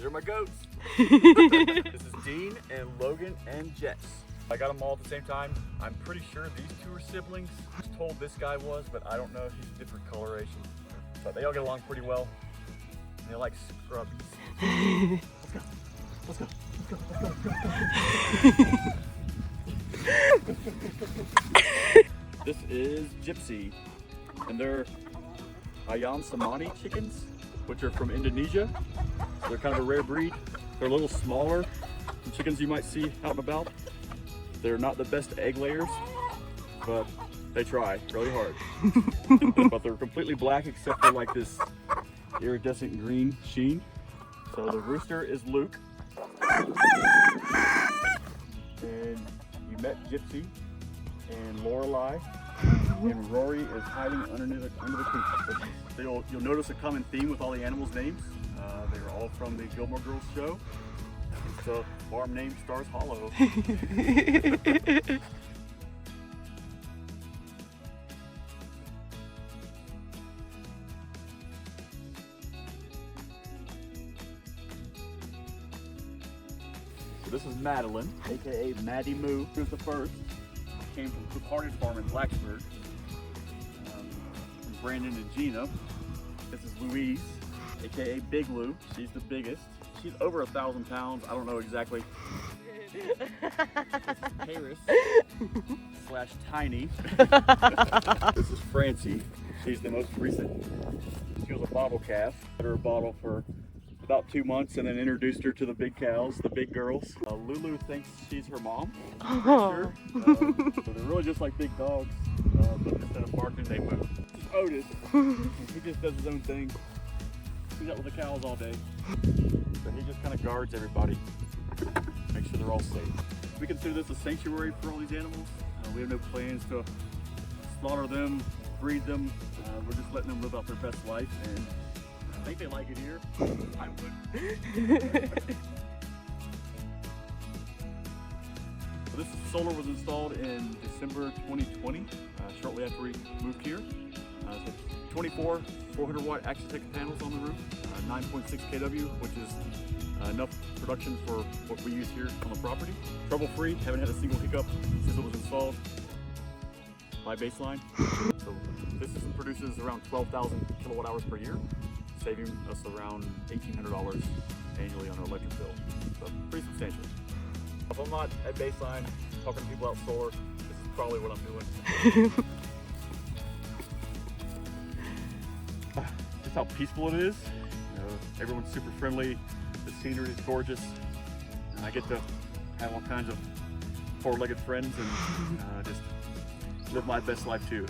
are my goats. This is Dean and Logan and Jess. I got them all at the same time. I'm pretty sure these two are siblings. I was told this guy was, but I don't know if he's different coloration. But they all get along pretty well. And they like scrubbies. Let's go. This is Gypsy, and they're Ayam Samani chickens, which are from Indonesia. So they're kind of a rare breed. They're a little smaller than chickens you might see out and about. They're not the best egg layers, but they try really hard. But they're completely black except for like this iridescent green sheen. So the rooster is Luke. And you met Gypsy and Lorelei, and Rory is hiding under the coop. You'll notice a common theme with all the animals' names. They're all from the Gilmore Girls show. It's a farm named Stars Hollow. So this is Madeline, aka Maddie Moo. Here's the first. Came from Cook Hearted Farm in Blacksburg. From Brandon and Gina. This is Louise, aka Big Lou. She's the biggest. She's over 1,000 pounds. I don't know exactly. This is Paris / Tiny. This is Francie. She's the most recent. She was a bottle calf. Had her bottle for about 2 months and then introduced her to the big cows, the big girls. Lulu thinks she's her mom. Sure. So they're really just like big dogs, but instead of barking, they move. This is Otis. He just does his own thing. He's out with the cows all day. So he just kind of guards everybody, make sure they're all safe. We consider this a sanctuary for all these animals. We have no plans to slaughter them, breed them. We're just letting them live out their best life, and I think they like it here. I would. So this solar was installed in December 2020, shortly after we moved here. So 24 400-watt Axitec panels on the roof, 9.6 kW, which is enough production for what we use here on the property. Trouble-free, haven't had a single hiccup since it was installed. My baseline. So this system produces around 12,000 kilowatt hours per year, saving us around $1,800 annually on our electric bill. So pretty substantial. If I'm not at baseline talking to people out solar, this is probably what I'm doing. Just how peaceful it is. You know, everyone's super friendly. The scenery is gorgeous. And I get to have all kinds of four-legged friends and just live my best life too.